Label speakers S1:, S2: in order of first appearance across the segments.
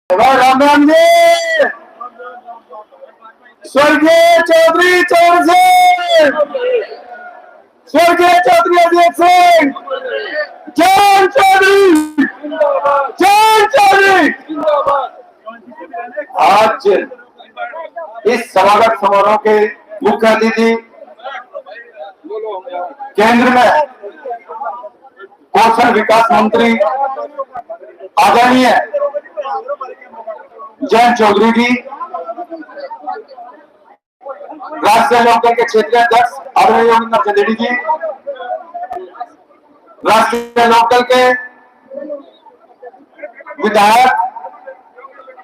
S1: राम राम जी। स्वर्गीय चौधरी चौर सिंह, स्वर्गीय चौधरी अजीत सिंह, जय चौधरी, जय चौधरी। आज इस समागम समारोह के मुख्य अतिथि केंद्र में कौशल विकास मंत्री आदरणीय जयंत चौधरी जी, राष्ट्रीय लोकदल के क्षेत्रीय अध्यक्ष आदरणीय योगेंद्र चंदेड़ी जी, राष्ट्रीय लोकदल के विधायक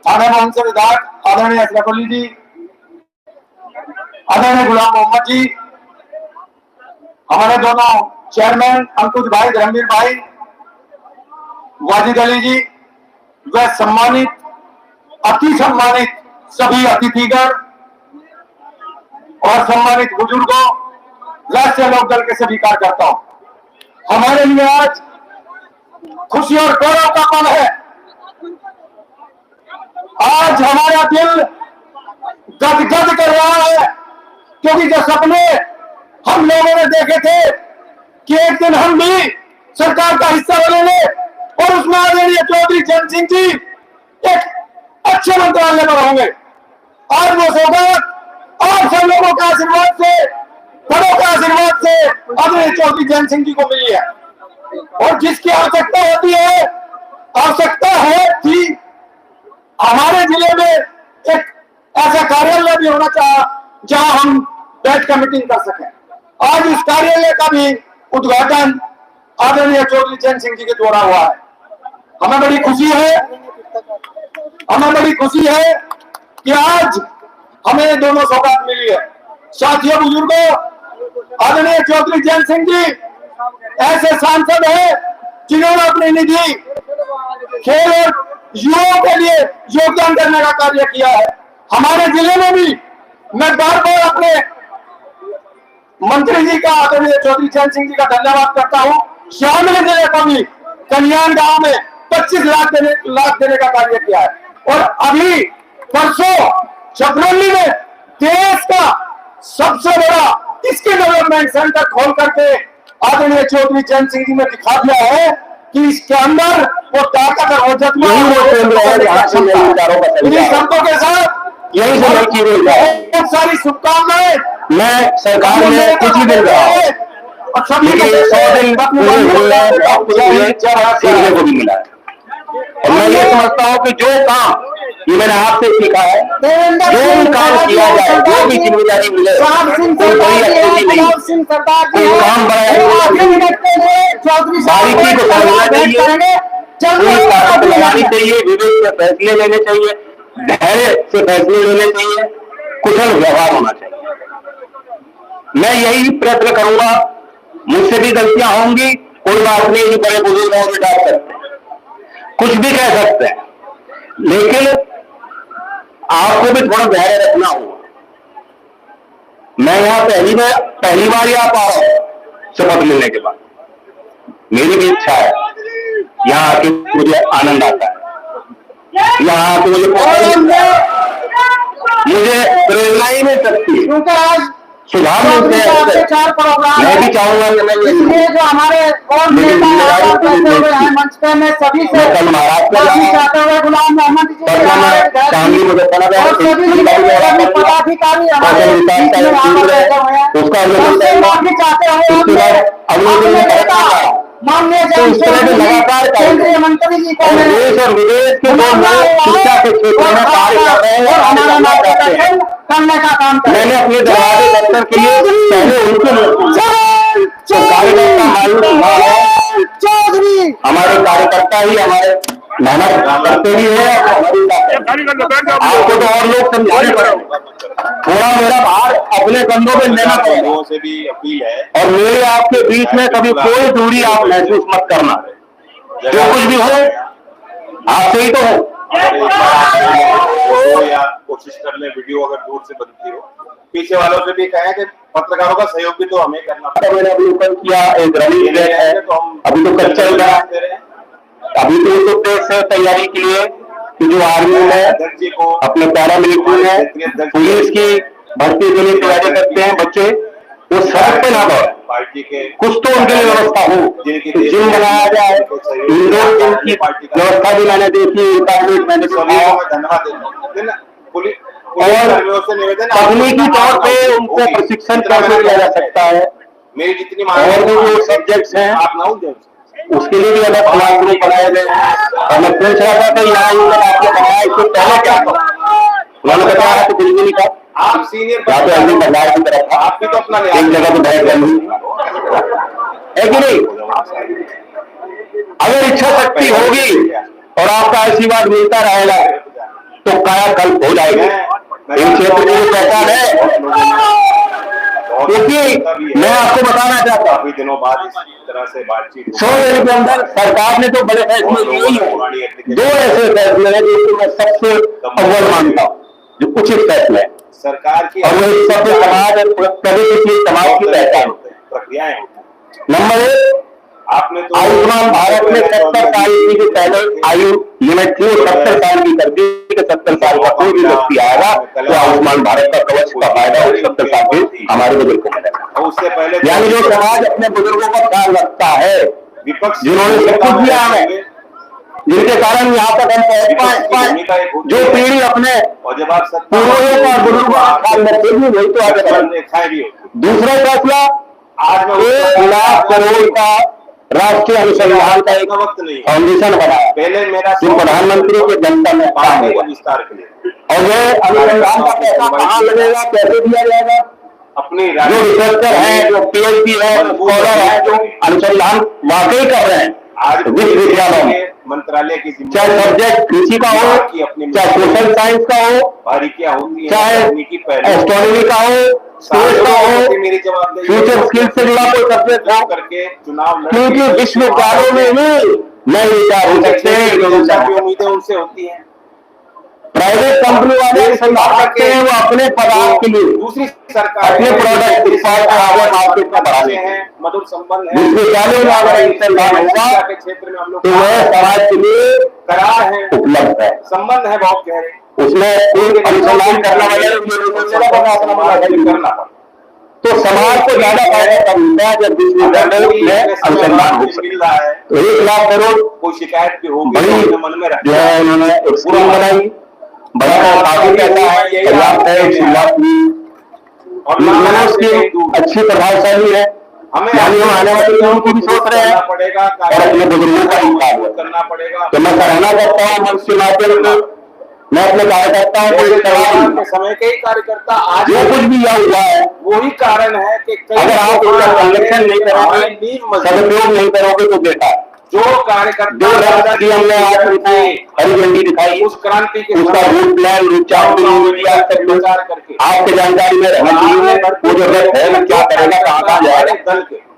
S1: थाना मोहन से विधायक आदरणीय अशरफ अली जी, आदरणीय गुलाम मोहम्मद जी, हमारे दोनों चेयरमैन अंकुश भाई, धर्मवीर भाई, वाजिद अली जी, व सम्मानित अति सम्मानित सभी अतिथिगण और सम्मानित बुजुर्गों, राष्ट्रीय लोकदल के सभी कार्यकर्ताओं, हमारे लिए आज खुशी और गौरव का पल है। आज हमारा दिल गदगद कर रहा है, क्योंकि जो सपने हम लोगों ने देखे थे कि एक दिन हम भी सरकार का हिस्सा बनेंगे और उसमें आदरणीय चौधरी जयंत सिंह जी एक अच्छे मंत्रालय में होंगे, आज वो सौगात आप सब लोगों के आशीर्वाद से, बड़ों के आशीर्वाद से आदरणीय चौधरी जयंत सिंह जी को मिली है। और जिसकी आवश्यकता होती है, आवश्यकता है कि हमारे जिले में एक ऐसा कार्यालय भी होना चाहिए जहां हम बैठ कर मीटिंग कर सकें। आज इस कार्यालय का भी उद्घाटन आदरणीय चौधरी जयंत सिंह जी के द्वारा हुआ है। हमें बड़ी खुशी है, हमें बड़ी खुशी है कि आज हमें दोनों सौगात मिली है। साथियों, बुजुर्गों, आदरणीय चौधरी जयंत सिंह जी ऐसे सांसद हैं जिन्होंने अपनी निधि खेल और युवाओं के लिए योगदान करने का कार्य किया है। हमारे जिले में भी मैं बार बार अपने मंत्री जी का, आदरणीय चौधरी जयंत सिंह जी का धन्यवाद करता हूं। शामिल जिले को भी कल्याण गांव में 25 लाख देने का कार्य किया है। और अभी परसों छपरौली में देश का सबसे बड़ा इसके डेवलपमेंट सेंटर खोल करके आदरणीय चौधरी जयंत सिंह जी ने दिखा दिया है कि इसके अंदर वो ताकत और जज्बा शब्दों के साथ
S2: यही से
S1: बहुत सारी शुभकामनाएं
S2: मैं सरकार में कुछ ही दिन रहा
S1: और सभी को
S2: 100 दिन सीखने को भी मिला है। और मैं ये समझता हूँ कि जो काम ये मैंने आपसे सीखा है, जो काम किया जाए, जो भी जिम्मेदारी मिले, कोई बड़ी एक्टिविटी नहीं, कोई काम बड़ा बारीकी को समझना चाहिए, कोई ताकत लगानी चाहिए, विवेक से फैसले लेने चाहिए, धैर्य से फैसले लेने चाहिए, कुशल व्यवहार होना चाहिए। मैं यही प्रयत्न करूंगा। मुझसे भी गलतियां होंगी, कोई बात नहीं, ये बड़े बुजुर्गों को डाल सकते हैं, कुछ भी कह सकते हैं, लेकिन आपको भी थोड़ा धैर्य रखना होगा। मैं यहाँ पहली बार यहाँ आ रहा हूं शपथ लेने के बाद। मेरी भी इच्छा है यहाँ आके मुझे आनंद आता है, यहाँ आके मुझे प्रेरणा ही मिल सकती है, सुधार मिलते हैं। मैं भी चाहूंगा कि मैं
S1: इसलिए जो हमारे और नेता मंच पे मैं सभी से चाहते हुए गुलाम मोहम्मद जी पदाधिकारी माफी चाहते हुए माननीय केंद्रीय मंत्री जी को
S2: देश और विदेश के लोग शिक्षा के क्षेत्र में कार्य कर रहे हैं और करना चाहते हैं,
S1: करने का काम कर।
S2: मैंने अपने दरवाजे दफ्तर के लिए पहले उनके
S1: चौधरी
S2: हमारे कार्यकर्ता ही हमारे मेहनत करते ही है। आपको तो और लोग समझाने पड़ेंगे, थोड़ा मेरा भार अपने कंधों पे लेना पड़ेगा
S3: से भी अपील है।
S2: और मेरे आपके बीच में कभी कोई दूरी आप महसूस मत करना, जो कुछ भी हो आपसे ही तो हो।
S3: या कोशिश कर ले, वीडियो अगर दूर से बनती हो, पीछे वालों से भी कहें कि पत्रकारों का सहयोग भी तो हमें करना पड़ेगा।
S2: मैंने अवलोकन किया, एक रनिंग ट्रैक है, अभी तो कच्चा ही रहा, अभी तो प्रेस से तैयारी के लिए कि जो आर्मी में,
S3: अध्यक्ष जी को,
S2: अपने पैरामिलिट्री में, पुलिस की भर्ती के लिए तैयारी करते हैं बच्चे, वो सड़क पे ना दौड़े,
S3: पार्टी के
S2: कुछ तो उनके लिए व्यवस्था हो, जिम बनाया जाए, इंडोर जिम की व्यवस्था भी मैंने देखी, मैंने
S3: धन्यवाद देना।
S2: और तकनीकी तौर पे उनको प्रशिक्षण कैसे दिया जा सकता है,
S3: मेरी जितनी
S2: और भी जो सब्जेक्ट्स हैं
S3: आप ना उलझो,
S2: उसके लिए भी अलग क्लासरूम बनाए गए हैं। और मैं पूछ रहा था कि यहाँ आपने बनाया, इससे पहले क्या था? उन्होंने बताया कि कुछ भी नहीं था,
S3: आप सीनियर
S2: यहाँ पे अभी बदलाव की तरफ था,
S3: आप भी तो अपना
S2: एक जगह पे बैठ गए है कि नहीं? अगर इच्छा शक्ति होगी और आपका आशीर्वाद मिलता रहेगा तो कायाकल्प हो जाएगी। इन क्षेत्र की जो पहचान है, क्योंकि मैं आपको बताना चाहता हूँ,
S3: काफी दिनों बाद इस तरह से बातचीत
S2: 100 दिन के अंदर सरकार ने तो बड़े फैसले लिए ही हैं। 2 ऐसे फैसले हैं जो मैं सबसे अव्वल मानता हूँ, जो उचित फैसले हैं
S3: सरकार की,
S2: और वो सभ्य समाज और प्रगतिशील समाज की पहचान
S3: प्रक्रियाएं।
S2: नंबर 1,
S3: आपने तो
S2: आयुष्मान भारत में 70 साल की जो पहले आयु लिमिट थी वो 70 साल की कर दी कि 70 साल का कोई भी व्यक्ति आएगा तो आयुष्मान भारत का कवच का फायदा 70 साल के हमारे बुजुर्ग को मिलेगा।
S3: उससे पहले
S2: यानी जो समाज अपने बुजुर्गों का ख्याल रखता है,
S3: विपक्ष
S2: जिन्होंने सब कुछ किया है, जिनके कारण यहाँ तक हम पहुंच पाए, जो पीढ़ी अपने
S3: और जब आप
S2: पूर्वजों का बुजुर्गों का ख्याल रखेगी वही तो आगे बढ़ेगी। दूसरा फैसला,
S3: आज
S2: 1 लाख करोड़ का राष्ट्रीय अनुसंधान का एक
S3: वक्त नहीं
S2: फाउंडेशन बनाया,
S3: पहले मेरा
S2: जो प्रधानमंत्री के जनता में काम होगा,
S3: विस्तार के लिए,
S2: और वह अनुसंधान का पैसा कहाँ लगेगा, कैसे दिया जाएगा?
S3: अपनी
S2: जो रिसर्चर है, जो पीएचडी है, जो स्कॉलर है, जो अनुसंधान वाकई कर रहे हैं
S3: आज
S2: विश्वविद्यालयों में,
S3: मंत्रालय की
S2: चाहे सब्जेक्ट कृषि का हो, चाहे सोशल साइंस का हो,
S3: बारीकियां होती हैं,
S2: चाहे एस्ट्रोनॉमी का हो, स्पेस का हो,
S3: मेरी जवाबदेही
S2: फ्यूचर स्किल से जुड़ा कोई सब्जेक्ट हो,
S3: करके चुनाव
S2: क्योंकि विश्वविद्यालयों में ही नए विचार हो सकते हैं,
S3: उम्मीदें उनसे होती हैं।
S2: प्राइवेट कंपनी वाले अनुसंधान करते हैं, वो अपने पदार्थ के लिए,
S3: दूसरी सरकार
S2: अपने प्रोडक्ट उत्पाद को आगे मार्केट में बढ़ाने
S3: हैं, मधुर संबंध है।
S2: विश्वविद्यालय में अगर अनुसंधान होगा
S3: के क्षेत्र में हम लोग
S2: तो वह समाज के लिए
S3: करार है,
S2: उपलब्ध है,
S3: संबंध है बहुत गहरे,
S2: उसमें एक अनुसंधान करने वाले
S3: करना
S2: तो समाज को ज्यादा फायदा तब मिलता है जब विश्वविद्यालय में अनुसंधान हो सकता है। तो 1 लाख करोड़
S3: कोई शिकायत भी होगी
S2: बड़ी
S3: मन में
S2: जो है उन्होंने एक स्कीम बनाई, बड़ा काफी पैसा है, पर्याप्त है, 1 लाख की अच्छी प्रभावशाली है।
S3: हमें
S2: यानी हम आने वाले लोगों की भी सोच रहे हैं और अपने बुजुर्गों का भी
S3: करना पड़ेगा।
S2: तो मैं सराहना करता हूँ मंच के माध्यम से, मैं अपने कार्यकर्ताओं को
S3: समय के ही कार्यकर्ता आज
S2: जो कुछ भी यह हुआ है
S3: वही कारण है कि
S2: अगर आप उसका संरक्षण नहीं करोगे, सदुपयोग नहीं करोगे तो बेटा
S3: जो कार्यकर्ता
S2: जो रास्ता की हमने आज उनको हरी झंडी दिखाई,
S3: उस क्रांति के
S2: उसका रूट प्लान विचार करके आपके जानकारी में रहना चाहिए वो जो है वो क्या करेगा, कहाँ जाएगा।
S3: दल के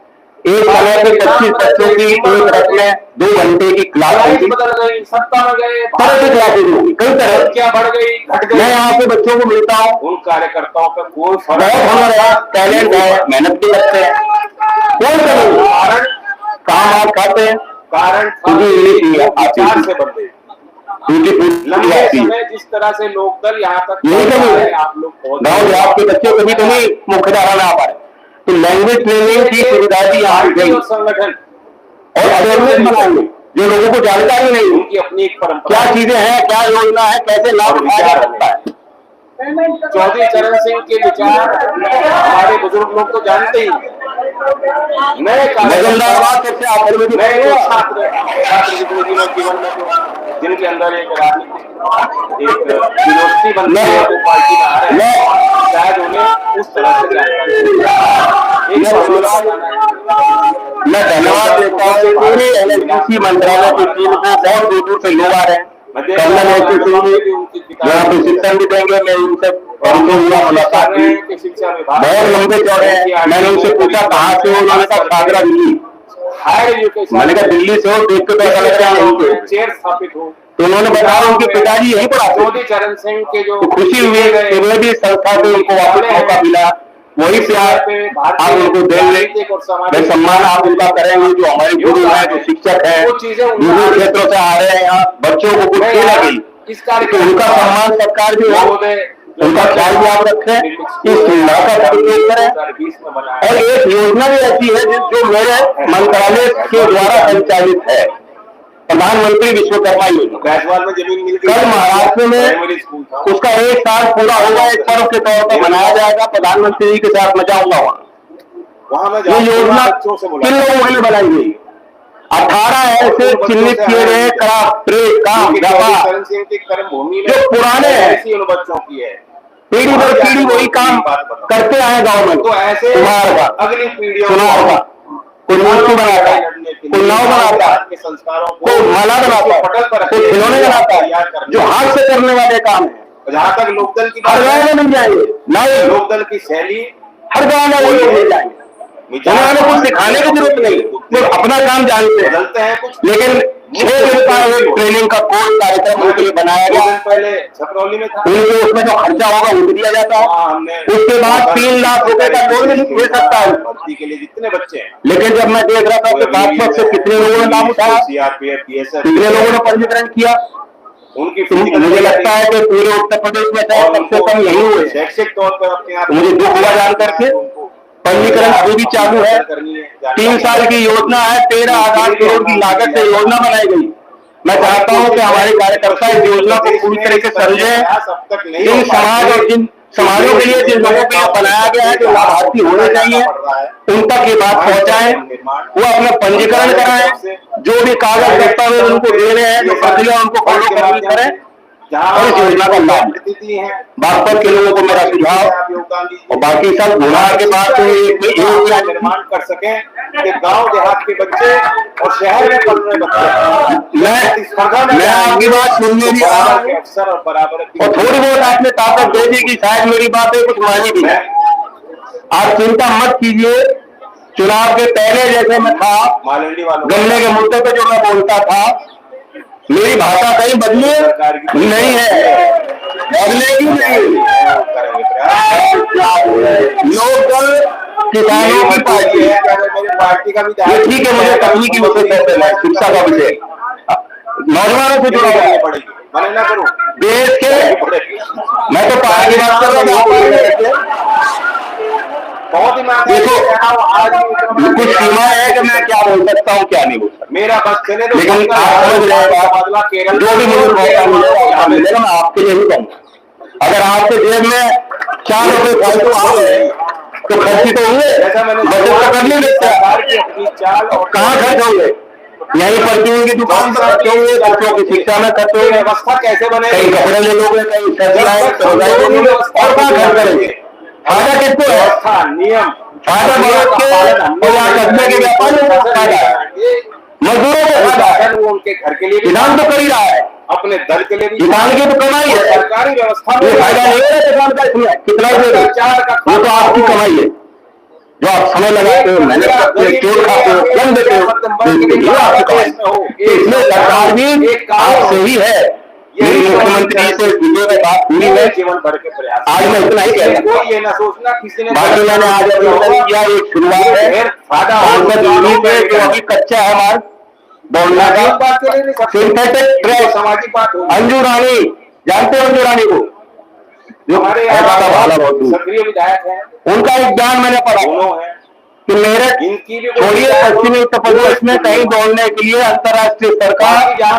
S2: एक समय पे 25 बच्चों की एक रथ में 2 घंटे की क्लास होगी,
S3: बदल गई, सत्ता में गए,
S2: तरह की क्लासेज होगी, कई तरह
S3: क्या बढ़ गई, घट गई।
S2: मैं यहाँ पे बच्चों को मिलता हूँ,
S3: उन कार्यकर्ताओं पर कोई
S2: बहुत हमारा टैलेंट है, मेहनत भी करते हैं, कोई कमी नहीं,
S3: कारण
S2: काम आप खाते हैं,
S3: कारण विचार से बन गई। लंबे समय जिस तरह से लोकदल यहाँ तक
S2: यही कमी है।
S3: आप लोग
S2: गाँव देहात के बच्चे कभी कभी मुख्यधारा में आ पाए तो लैंग्वेज ट्रेनिंग की सुविधा भी यहाँ गई
S3: और संगठन
S2: और अवेयरनेस बनाएंगे जो लोगों को जानकारी नहीं,
S3: उनकी अपनी एक परंपरा,
S2: क्या चीजें हैं, क्या योजना है, कैसे लाभ उठाया जा सकता है।
S3: चौधरी चरण सिंह के विचार हमारे बुजुर्ग लोग तो जानते ही हैं। नए जीवन में जिनके अंदर एक राजनीतिक एक विरोधी बनती है वो पार्टी में आ रहे हैं, शायद उन्हें उस तरह से
S2: मैं धन्यवाद देता हूँ पूरे एनएचपीसी मंत्रालय की टीम को, बहुत दूर दूर से लोग आ रहे हैं, यहाँ पे शिक्षण भी देंगे। मैं उनसे मुलाकात की, बहुत लंबे चौड़े हैं, मैंने उनसे पूछा कहाँ से हो, उन्होंने कहा आगरा दिल्ली। मैंने कहा दिल्ली से हो, देख के तो ऐसा लग रहा है
S3: चेयर स्थापित हो,
S2: तो उन्होंने बताया उनके पिताजी यहीं पढ़ाते।
S3: चौधरी चरण सिंह के जो
S2: खुशी हुई है भी संस्था से उनको वापस मौका मिला, वही प्यार आप उनको देंगे, मैं सम्मान आप उनका करेंगे जो हमारे गुरु है, जो शिक्षक है, दूसरे क्षेत्रों से आ रहे हैं यहाँ, बच्चों को कुछ खेल गई
S3: इस कार्य
S2: तो उनका सम्मान सरकार भी हो, उनका ख्याल भी आप रखें, इस सुविधा का सदुपयोग करें। और एक योजना भी ऐसी है जो मेरे मंत्रालय के द्वारा संचालित है, प्रधानमंत्री विश्वकर्मा योजना।
S3: में जमीन मिल
S2: कल महाराष्ट्र में उसका 1 साल पूरा होगा, एक पर्व के तौर पर मनाया जाएगा। प्रधानमंत्री जी के साथ मैं जाऊंगा वहां। ये योजना किन लोगों के लिए बनाई गई? 18 ऐसे चिन्हित किए गए काम व्यापार जो पुराने हैं,
S3: उन बच्चों की है,
S2: पीढ़ी दर पीढ़ी वही काम करते आए गाँव में।
S3: तो ऐसे
S2: सुनार का,
S3: अगली पीढ़ियों
S2: सुनार का, कोई मूर्ति बनाता है, कोई नाव बनाता है,
S3: के संस्कारों को
S2: कोई माला बनाता है, कोई खिलौने बनाता है, जो हाथ से करने वाले काम है।
S3: जहाँ तक लोकदल की
S2: हर गाँव में मिल जाएंगे, नहीं
S3: लोकदल की शैली
S2: हर गाँव में वो लोग मिल जाएंगे। उन्होंने कुछ सिखाने की जरूरत नहीं, वो अपना काम जानते हैं। लेकिन 6 दिन का एक ट्रेनिंग का कोर्स कार्यक्रम उनके लिए बनाया गया।
S3: पहले छपरौली में था,
S2: उनको उसमें जो खर्चा होगा वो दिया जाता है। उसके बाद 3 लाख रुपए का लोन भी मिल सकता है
S3: भर्ती के लिए जितने बच्चे हैं।
S2: लेकिन जब मैं देख रहा था कि 500 से कितने लोगों ने लाभ उठाया, कितने लोगों ने पंजीकरण किया,
S3: उनकी
S2: मुझे लगता है कि पूरे उत्तर प्रदेश में सबसे कम यही हुए।
S3: शैक्षिक तौर पर अपने आप
S2: मुझे दुख हुआ जानकर के। पंजीकरण अभी भी चालू है। 3 साल की योजना है, 13,000 करोड़ की लागत से योजना बनाई गई। मैं चाहता हूं कि हमारे कार्यकर्ता इस योजना को पूरी तरीके से समझें। जिन समाज और जिन समाजों के लिए जिन लोगों के लिए बनाया गया है, जो लाभार्थी होने चाहिए, उन तक ये बात पहुंचाएं, वो अपना पंजीकरण कराएं, जो भी कागज दस्तावेज उनको दे रहे हैं, जो प्रक्रिया उनको फॉलो करनी करें और इस योजना का लाभ लें। बागपत के लोगों को मेरा सुझाव, और बाकी सब गुनाह के बाद तो
S3: निर्माण कर सके कि गांव देहात के बच्चे और शहर में पढ़ रहे बच्चे
S2: मैं आपकी बात सुनने भी आ रहा हूं
S3: अवसर और बराबर
S2: और थोड़ी बहुत आपने ताकत दे दी कि शायद मेरी बातें कुछ मानी भी है। आप चिंता मत कीजिए, चुनाव के पहले जैसे मैं था, गन्ने के मुद्दे पे जो मैं बोलता था, मेरी भाषा कहीं बदली नहीं है, बदलेगी नहीं। लोकदल किसानों की पार्टी है,
S3: मेरी पार्टी का भी
S2: ये ठीक है। मुझे तकनीकी विषय कहते हैं, शिक्षा का विषय नौजवानों से जुड़ा हुआ
S3: पड़ेगी, मना ना करो
S2: देश के। मैं तो पार्टी बात कर रहा हूँ,
S3: बहुत ही
S2: देखो कुछ सीमा है कि मैं क्या बोल सकता हूँ क्या नहीं बोल सकता।
S3: मेरा बस चले तो
S2: लेकिन आप समझ रहे हैं, जो भी मुझे मौका मिलेगा मैं आपके लिए ही कहूँगा। अगर आपके जेब में 4 रुपए फालतू आ गए तो खर्ची तो होंगे, बचत तो कर नहीं सकता। कहाँ खर्च होंगे? यही परचून की दुकान पर खर्च होंगे, बच्चों की शिक्षा में खर्च होंगे,
S3: व्यवस्था कैसे बने,
S2: कहीं कपड़े ले लोगे, कहीं सर्दी आए तो और कहाँ खर्च करेंगे? फायदा किसको है?
S3: नियम
S2: फायदा भारत के और यहाँ कस्बे के व्यापारियों को फायदा है, मजदूरों को फायदा है।
S3: उनके घर के लिए
S2: किसान तो कर ही रहा है,
S3: अपने दल के लिए भी
S2: किसान की तो कमाई है।
S3: सरकारी व्यवस्था
S2: ये फायदा नहीं है किसान का, इसमें कितना ही दे वो तो आपकी कमाई है, जो आप समय लगाते हो, मेहनत करते हो, चोर खाते हो, कम देते हो, ये आपकी कमाई। इसमें सरकार भी आपसे ही है। मेरी मुख्यमंत्री से वीडियो में बात हुई है,
S3: जीवन भर के प्रयास।
S2: आज मैं इतना ही कह रहा हूँ।
S3: ये ना सोचना किसी ने
S2: बाकी मैंने आज अवलोकन किया, एक शुरुआत है सांसद यूनिट में जो अभी कच्चा है मार्ग दौड़ना का, सिंथेटिक ट्रैक।
S3: सामाजिक बात हो,
S2: अंजू रानी जानते हो, अंजू रानी को जो
S3: हमारे
S2: भाला बहुत
S3: सक्रिय विधायक है,
S2: उनका एक बयान मैंने पढ़ा
S3: दोनों है
S2: कि मेरठ छोड़िए पश्चिमी उत्तर प्रदेश में कहीं दौड़ने के लिए अंतर्राष्ट्रीय स्तर का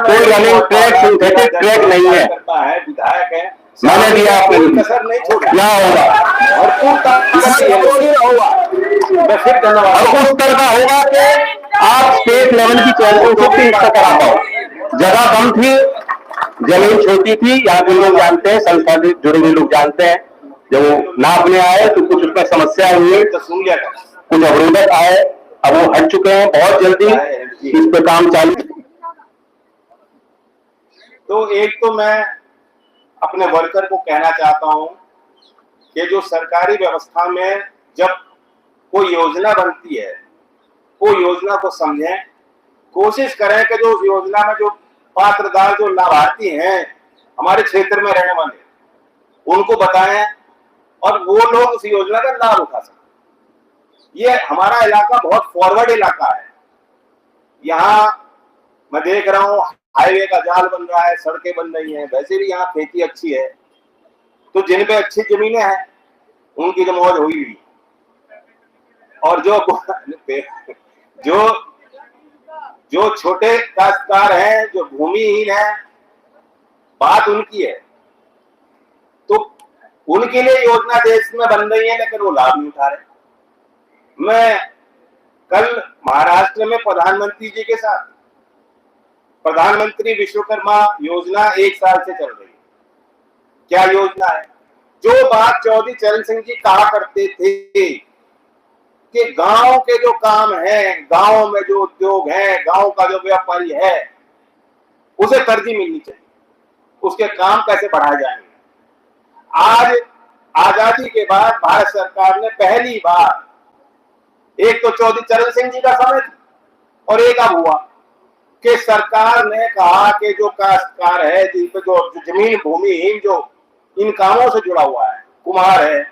S2: कोई रनिंग ट्रैक, सिंथेटिक ट्रैक नहीं है।
S3: विधायक है,
S2: मैंने दिया आपको,
S3: कसर नहीं छोड़ा,
S2: क्या होगा
S3: मैं फिर धन्यवाद।
S2: और उस स्तर का होगा कि आप स्टेट लेवल की चैंपियनशिप भी इसका करा पाओ। जगह कम थी, जमीन छोटी थी, यहाँ के लोग जानते हैं, संस्था से जुड़े हुए लोग जानते हैं। जब वो नापने आए तो कुछ उसमें समस्या हुई, कुछ अवरोधक आए, अब वो हट चुके हैं। बहुत जल्दी इस पे काम चालू।
S3: तो एक तो मैं अपने वर्कर को कहना चाहता हूं कि जो सरकारी व्यवस्था में जब कोई योजना बनती है, वो योजना को समझें, कोशिश करें कि जो उस योजना में जो पात्रदार, जो लाभार्थी हैं हमारे क्षेत्र में रहने वाले, उनको बताएं और वो लोग उस योजना का लाभ उठा सकें। ये हमारा इलाका बहुत फॉरवर्ड इलाका है। यहाँ मैं देख रहा हूँ हाईवे का जाल बन रहा है, सड़कें बन रही हैं, वैसे भी यहाँ खेती अच्छी है, तो जिन पे अच्छी जमीनें हैं उनकी तो मौज हुई हुई। और जो जो छोटे काश्तकार हैं, जो भूमिहीन हैं, बात उनकी है। तो उनके लिए योजना देश में बन रही है, लेकिन वो लाभ नहीं उठा रहे। मैं कल महाराष्ट्र में प्रधानमंत्री जी के साथ, प्रधानमंत्री विश्वकर्मा योजना 1 साल से चल रही है। क्या योजना है? जो बात चौधरी चरण सिंह जी कहा करते थे कि गांव के जो काम है, गांव में जो उद्योग है, गांव का जो व्यापारी है, उसे तरजीह मिलनी चाहिए, उसके काम कैसे बढ़ाए जाएंगे। आज आजादी के बाद भारत सरकार ने पहली बार, एक तो चौधरी चरण सिंह जी का समय और एक अब हुआ कि सरकार ने कहा कि जो काश्तकार है, जिन पे जो जमीन भूमिहीन जो इन कामों से जुड़ा हुआ है, कुम्हार है,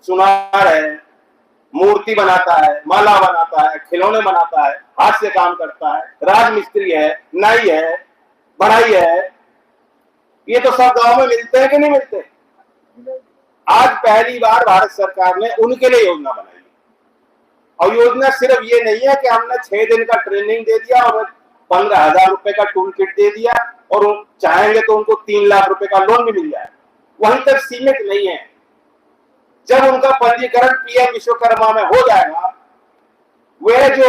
S3: सुनार है, मूर्ति बनाता है, माला बनाता है, खिलौने बनाता है, हाथ से काम करता है, राजमिस्त्री है, नाई है, बढ़ाई है, ये तो सब गांव में मिलते हैं कि नहीं मिलते? आज पहली बार भारत सरकार ने उनके लिए योजना बनाई। और योजना सिर्फ ये नहीं है कि हमने 6 दिन का ट्रेनिंग दे दिया और 15,000 रुपए का टूल किट दे दिया और चाहेंगे तो उनको 3 लाख रुपए का लोन भी मिल जाए, वहीं तक सीमित नहीं है। जब उनका पंजीकरण पीएम विश्वकर्मा में हो जाएगा, वह जो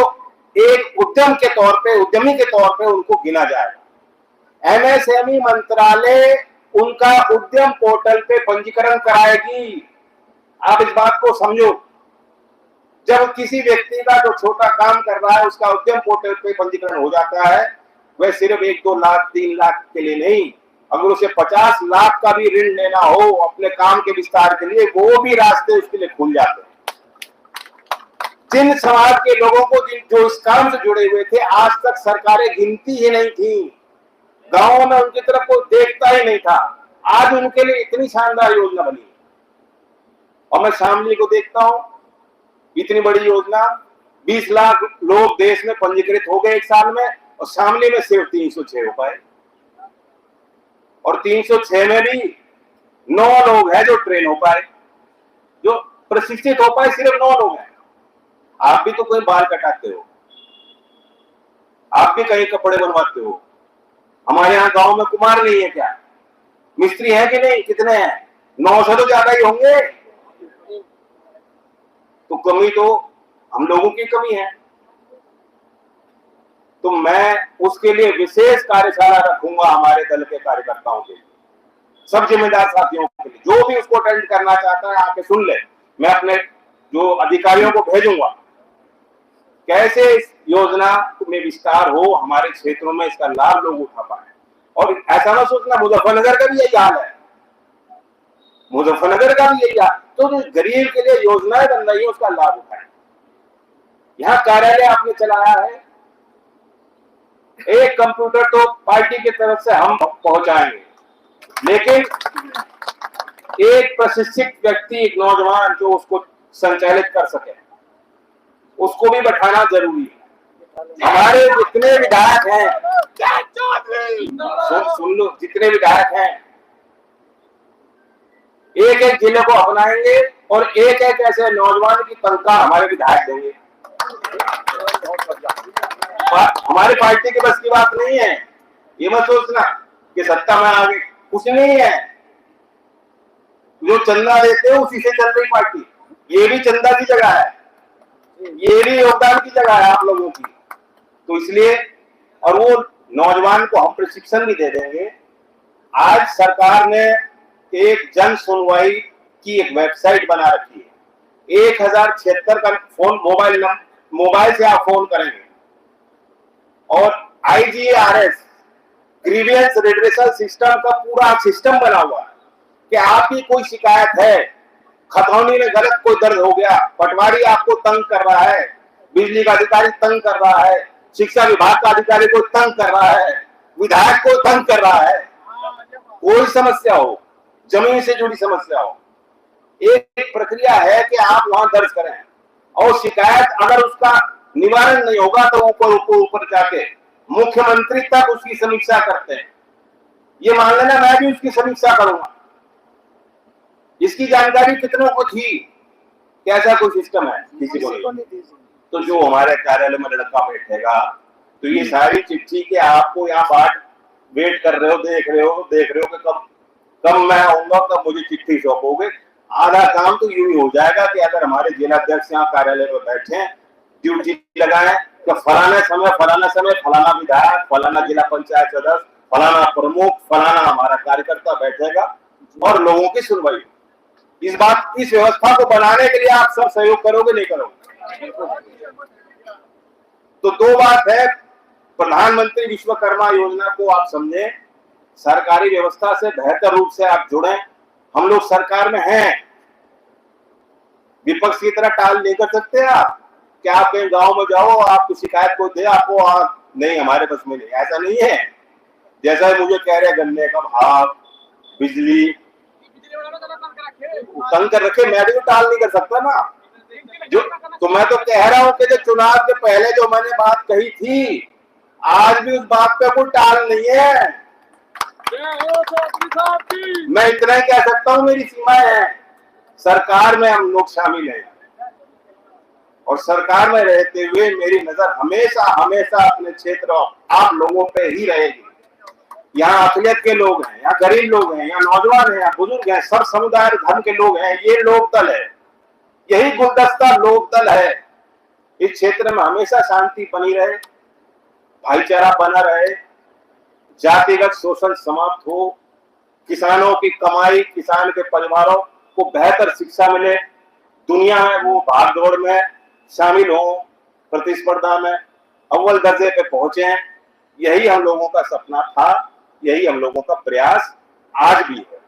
S3: एक उद्यम के तौर पे, उद्यमी के तौर पे उनको गिना जाएगा। एमएसएमई मंत्रालय उनका उद्यम पोर्टल पे पंजीकरण कराएगी। आप इस बात को समझो। जब किसी व्यक्ति का जो छोटा काम कर रहा है उसका उद्यम पोर्टल पे पंजीकरण हो जाता है, वह सिर्फ 1-2 लाख 3 लाख के लिए नहीं, अगर उसे 50 लाख का भी ऋण लेना हो अपने काम के विस्तार के लिए, वो भी रास्ते उसके लिए खुल जाते हैं। जिन समाज के लोगों को जो इस काम से जुड़े हुए थे, आज तक सरकारें गिनती ही नहीं थी, गांवों में उनकी तरफ कोई देखता ही नहीं था। आज उनके लिए इतनी शानदार योजना बनी। और मैं शामली को देखता हूं, इतनी बड़ी योजना, 20 लाख लोग देश में पंजीकृत हो गए 1 साल में, और शामली में सिर्फ 306 हो पाए। और 306 में भी 9 लोग हैं जो ट्रेन हो पाए, जो प्रशिक्षित हो पाए, सिर्फ 9 लोग हैं। आप भी तो कोई बाल कटाते हो, आप भी कहीं कपड़े बनवाते हो। हमारे यहाँ गांव में कुम्हार नहीं है क्या? मिस्त्री है कि नहीं? कितने हैं? 9 से तो ज्यादा ही होंगे। तो कमी तो हम लोगों की कमी है। तो मैं उसके लिए विशेष कार्यशाला रखूंगा हमारे दल के कार्यकर्ताओं के लिए, सब जिम्मेदार साथियों के लिए। जो भी उसको अटेंड करना चाहता है आके सुन ले। मैं अपने जो अधिकारियों को भेजूंगा, कैसे इस योजना में विस्तार हो, हमारे क्षेत्रों में इसका लाभ लोग उठा पाए। और ऐसा ना सोचना मुजफ्फरनगर का भी यही हाल है, मुजफ्फरनगर का भी यही हाल। तो जो गरीब के लिए योजनाएं बन रही है उसका लाभ उठाएं। यहाँ कार्यालय आपने चलाया है, एक कंप्यूटर तो पार्टी की तरफ से हम पहुंचाएंगे, लेकिन एक प्रशिक्षित व्यक्ति, एक नौजवान जो उसको संचालित कर सके, उसको भी बैठाना जरूरी है। हमारे जितने विधायक हैं, सुन लो, जितने विधायक हैं, एक एक जिले को अपनाएंगे और एक एक ऐसे नौजवान की तनख्वाह हमारे विधायक देंगे। हमारी पार्टी की बस की बात नहीं है, ये मत सोचना कि सत्ता में आगे कुछ नहीं है। जो चंदा देते हैं उसी से चल रही पार्टी। ये भी चंदा की जगह है, ये भी योगदान की जगह है आप लोगों की। तो इसलिए, और वो नौजवान को हम प्रशिक्षण भी दे देंगे। आज सरकार ने एक जन सुनवाई की एक वेबसाइट बना रखी है। 1076 का फोन, मोबाइल से आप फोन करेंगे और IGRS ग्रीवियंस रिड्रेसल सिस्टम का पूरा सिस्टम बना हुआ है कि आपकी कोई शिकायत है, खतौनी में गलत कोई दर्ज हो गया, पटवारी आपको तंग कर रहा है, बिजली का अधिकारी तंग कर रहा है, शिक्षा विभाग का अधिकारी को तंग कर रहा है, विधायक को तंग कर रहा है, कोई समस्या हो, जमीन से जुड़ी समस्या हो, एक प्रक्रिया है कि आप वहां दर्ज करें। और शिकायत अगर उसका निवारण नहीं होगा तो ऊपर जाके मुख्यमंत्री तक उसकी समीक्षा करते हैं। ये मान लेना मैं भी उसकी समीक्षा करूंगा। इसकी जानकारी कितनों को थी कि ऐसा कोई सिस्टम है? किसी को नहीं। तो जो हमारे कार्यालय में लड़का बैठेगा तो ये सारी चिट्ठी के आपको यहाँ बाट वेट कर रहे हो, देख रहे हो कि कब मैं आऊंगा, कब मुझे चिट्ठी सौंपोगे। आधा काम तो यूं ही हो जाएगा कि अगर हमारे जिलाध्यक्ष यहाँ कार्यालय में बैठे हैं, ड्यूटी लगाए तो फलाना समय फलाना विधायक, फलाना जिला पंचायत सदस्य, फलाना प्रमुख, फलाना हमारा कार्यकर्ता बैठेगा और लोगों की सुनवाई। इस व्यवस्था को बनाने के लिए आप सब सहयोग करोगे, नहीं करोगे? तो दो बात है, प्रधानमंत्री विश्वकर्मा योजना को आप समझे, सरकारी व्यवस्था से बेहतर रूप से आप जुड़े। हम लोग सरकार में हैं, विपक्ष की तरह टाल नहीं कर सकते आप। क्या आप कहीं गांव में जाओ, आपको शिकायत को दे, आपको नहीं हमारे बस में नहीं, ऐसा नहीं है। जैसा मुझे कह रहे गन्ने का भाव, बिजली तंग कर रखे, मैं भी तो टाल नहीं कर सकता ना। तो मैं तो कह रहा हूं कि जो चुनाव के पहले जो मैंने बात कही थी, आज भी उस बात पे कोई टाल नहीं है। मैं इतना ही कह सकता हूं, मेरी सीमाएं हैं। सरकार में हम लोग शामिल हैं और सरकार में रहते हुए मेरी नजर हमेशा अपने क्षेत्र आप लोगों पे ही रहेगी। यहाँ अकलियत के लोग हैं, यहाँ गरीब लोग हैं, यहाँ नौजवान हैं, यहाँ बुजुर्ग हैं, सब समुदाय धर्म के लोग हैं। ये लोकदल है, यही गुलदस्ता लोकदल है। इस क्षेत्र में हमेशा शांति बनी रहे, भाईचारा बना रहे, जातिगत शोषण समाप्त हो, किसानों की कमाई, किसान के परिवारों को बेहतर शिक्षा मिले, दुनिया में वो भागदौड़ में शामिल हो, प्रतिस्पर्धा में अव्वल दर्जे पे पहुंचे। यही हम लोगों का सपना था, यही हम लोगों का प्रयास आज भी है।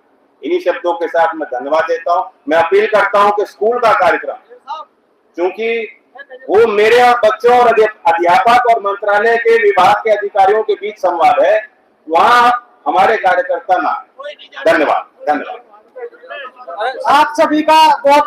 S3: इन्हीं शब्दों के साथ मैं धन्यवाद देता हूं। मैं अपील करता हूं कि स्कूल का कार्यक्रम, क्योंकि वो मेरे और बच्चों और अध्यापक और मंत्रालय के विभाग के अधिकारियों के बीच संवाद है, वहां हमारे कार्यकर्ता ना। धन्यवाद।
S1: आप सभी का बहुत